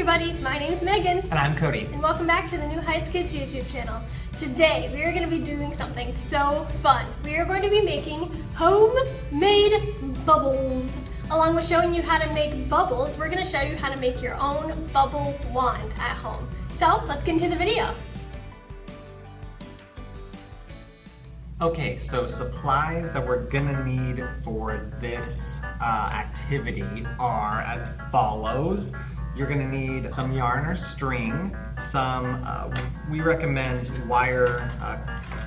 everybody, my name is Megan. And I'm Cody. And welcome back to the New Heights Kids YouTube channel. Today we are going to be doing something so fun. We are going to be making homemade bubbles. Along with showing you how to make bubbles, we're going to show you how to make your own bubble wand at home. So let's get into the video. Okay, so supplies that we're gonna need for this activity are as follows. You're gonna need some yarn or string, some, we recommend wire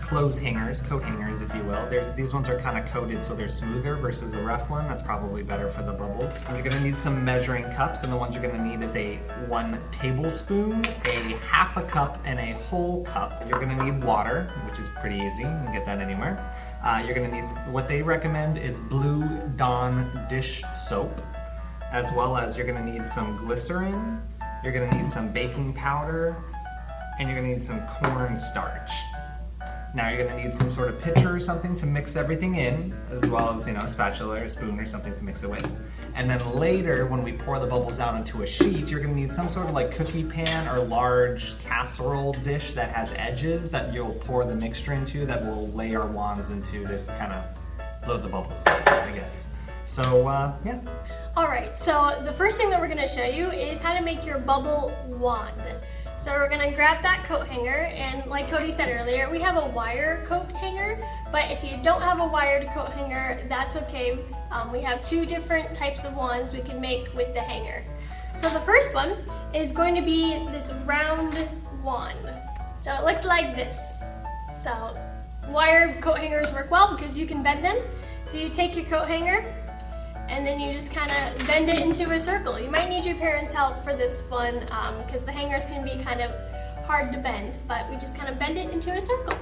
clothes hangers, coat hangers if you will. These ones are kind of coated so they're smoother versus a rough one. That's probably better for the bubbles. You're gonna need some measuring cups, and the ones you're gonna need is a 1 tablespoon, a half a cup, and a whole cup. You're gonna need water, which is pretty easy, you can get that anywhere. You're gonna need, what they recommend is Blue Dawn dish soap, as well as you're gonna need some glycerine, you're gonna need some baking powder, and you're gonna need some cornstarch. Now you're gonna need some sort of pitcher or something to mix everything in, as well as, a spatula or a spoon or something to mix it with. And then later, when we pour the bubbles out into a sheet, you're gonna need some sort of like cookie pan or large casserole dish that has edges that you'll pour the mixture into that we'll lay our wands into to kind of blow the bubbles, I guess. So, yeah. Alright, so the first thing that we're going to show you is how to make your bubble wand. So we're going to grab that coat hanger, and like Cody said earlier, we have a wire coat hanger, but if you don't have a wired coat hanger, that's okay. We have 2 different types of wands we can make with the hanger. So the first one is going to be this round wand. So it looks like this. So wired coat hangers work well because you can bend them. So you take your coat hanger, and then you just kind of bend it into a circle. You might need your parents' help for this one because the hangers can be kind of hard to bend, but we just kind of bend it into a circle.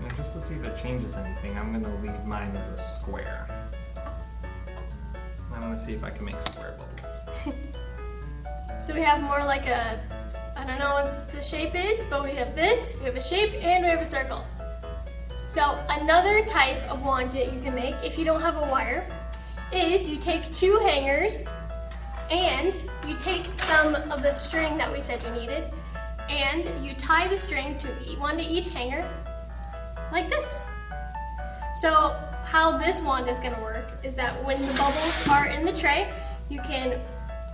And just to see if it changes anything, I'm going to leave mine as a square. I'm going to see if I can make square bubbles. So we have more like a, I don't know what the shape is, but we have this, we have a shape, and we have a circle. So another type of wand that you can make if you don't have a wire is you take 2 hangers and you take some of the string that we said you needed and you tie the string to one to each hanger like this. So how this wand is going to work is that when the bubbles are in the tray, you can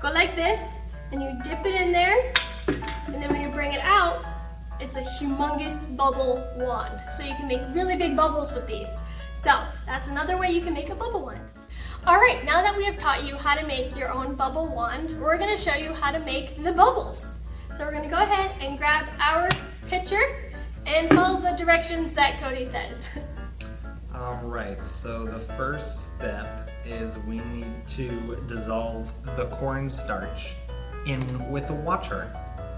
go like this and you dip it in there, and then when you bring it out, it's a humongous bubble wand. So you can make really big bubbles with these. So that's another way you can make a bubble wand. Alright, now that we have taught you how to make your own bubble wand, we're going to show you how to make the bubbles. So we're going to go ahead and grab our pitcher and follow the directions that Cody says. Alright, so the first step is we need to dissolve the cornstarch in with the water.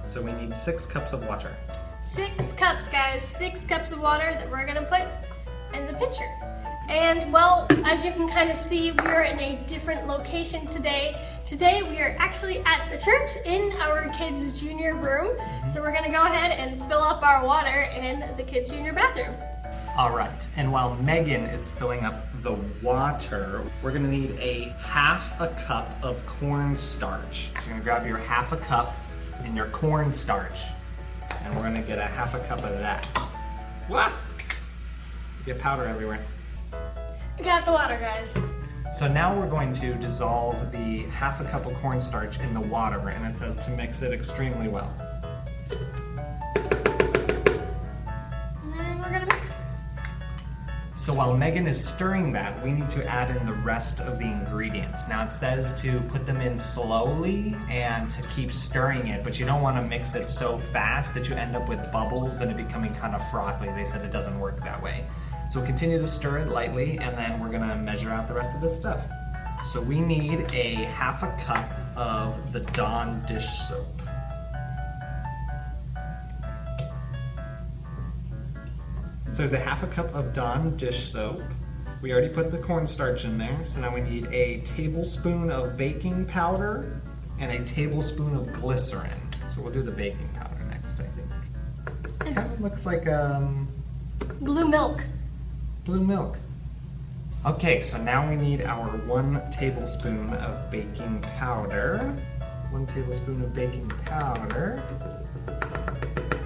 So we need 6 cups of water. 6 cups, guys. 6 cups of water that we're going to put in the pitcher. And well, as you can kind of see, we're in a different location today. Today we are actually at the church in our kids' junior room. So we're gonna go ahead and fill up our water in the kids' junior bathroom. All right, and while Megan is filling up the water, we're gonna need a half a cup of cornstarch. So you're gonna grab your half a cup and your cornstarch, and we're gonna get a half a cup of that. What? Get powder everywhere. We got the water, guys. So now we're going to dissolve the half a cup of cornstarch in the water, and it says to mix it extremely well. And then we're gonna mix. So while Megan is stirring that, we need to add in the rest of the ingredients. Now it says to put them in slowly and to keep stirring it, but you don't want to mix it so fast that you end up with bubbles and it becoming kind of frothy. They said it doesn't work that way. So continue to stir it lightly, and then we're gonna measure out the rest of this stuff. So we need a half a cup of the Dawn dish soap. So there's a half a cup of Dawn dish soap. We already put the cornstarch in there, so now we need a tablespoon of baking powder and a tablespoon of glycerin. So we'll do the baking powder next, I think. It kind of looks like blue milk. Blue milk. Okay, so now we need our 1 tablespoon of baking powder. 1 tablespoon of baking powder.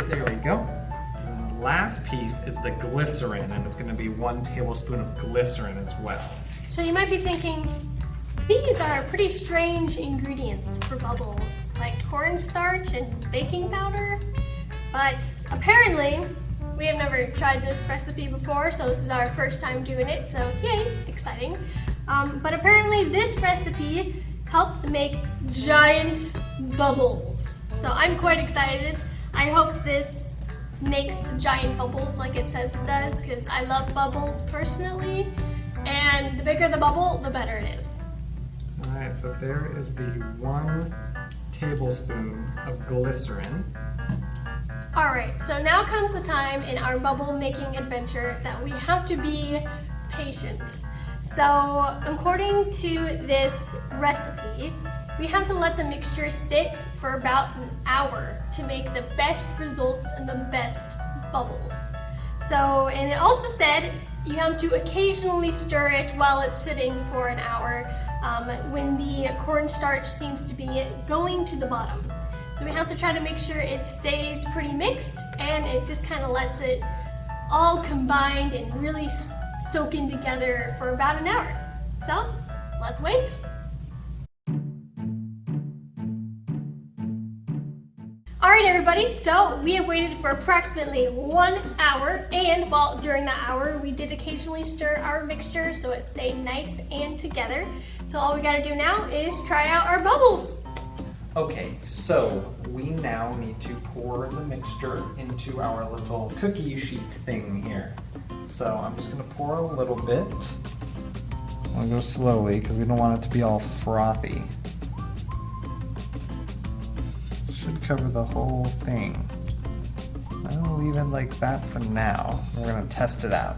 There we go. And the last piece is the glycerin, and it's going to be 1 tablespoon of glycerin as well. So you might be thinking, these are pretty strange ingredients for bubbles, like cornstarch and baking powder. But apparently, we have never tried this recipe before, so this is our first time doing it, so yay, exciting. But apparently this recipe helps make giant bubbles. So I'm quite excited. I hope this makes the giant bubbles like it says it does, because I love bubbles personally. And the bigger the bubble, the better it is. All right, so there is the 1 tablespoon of glycerin. All right, so now comes the time in our bubble making adventure that we have to be patient. So according to this recipe, we have to let the mixture sit for about an hour to make the best results and the best bubbles. So, and it also said you have to occasionally stir it while it's sitting for an hour when the cornstarch seems to be going to the bottom. So we have to try to make sure it stays pretty mixed and it just kind of lets it all combined and really soak in together for about an hour. So, let's wait. Alright everybody, so we have waited for approximately 1 hour, and while during that hour we did occasionally stir our mixture so it stayed nice and together. So all we gotta do now is try out our bubbles. Okay, so we now need to pour the mixture into our little cookie sheet thing here. So I'm just gonna pour a little bit. I'll go slowly because we don't want it to be all frothy. Should cover the whole thing. I'll leave it like that for now. We're gonna test it out.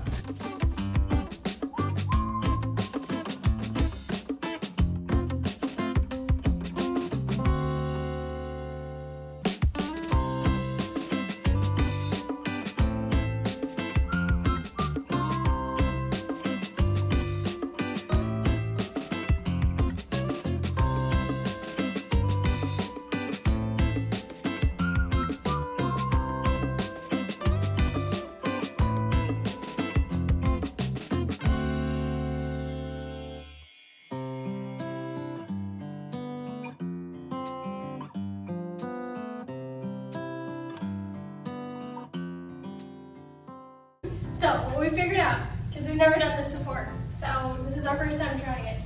So, what we figured out, because we've never done this before, so this is our first time trying it.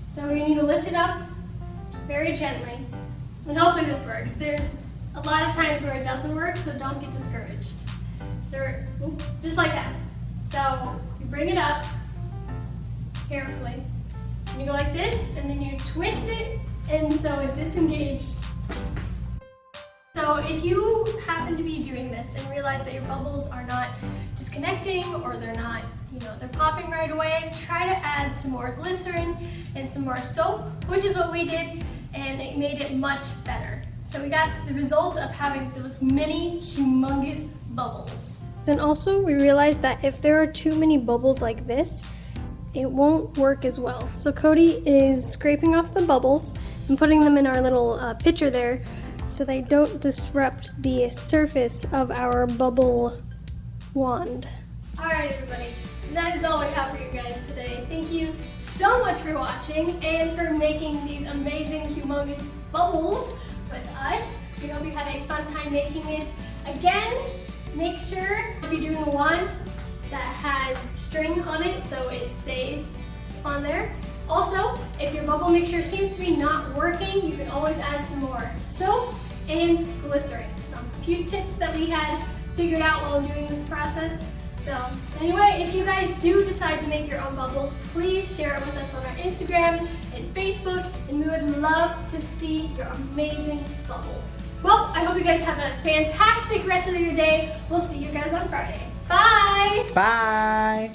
So we need to lift it up very gently, and hopefully this works. There's a lot of times where it doesn't work, so don't get discouraged. So just like that. So you bring it up carefully, and you go like this, and then you twist it, and so it disengaged. So if you happen to be doing this and realize that your bubbles are not disconnecting or they're not, they're popping right away, try to add some more glycerin and some more soap, which is what we did, and it made it much better. So we got the results of having those mini humongous bubbles. And also we realized that if there are too many bubbles like this, it won't work as well. So Cody is scraping off the bubbles and putting them in our little pitcher there, so they don't disrupt the surface of our bubble wand. Alright everybody, that is all we have for you guys today. Thank you so much for watching and for making these amazing humongous bubbles with us. We hope you had a fun time making it. Again, make sure if you're doing a wand that has string on it so it stays on there. Also, if your bubble mixture seems to be not working, you can always add some more soap and glycerin. Some few tips that we had figured out while doing this process. So anyway, if you guys do decide to make your own bubbles, please share it with us on our Instagram and Facebook, and we would love to see your amazing bubbles. Well, I hope you guys have a fantastic rest of your day. We'll see you guys on Friday. Bye! Bye!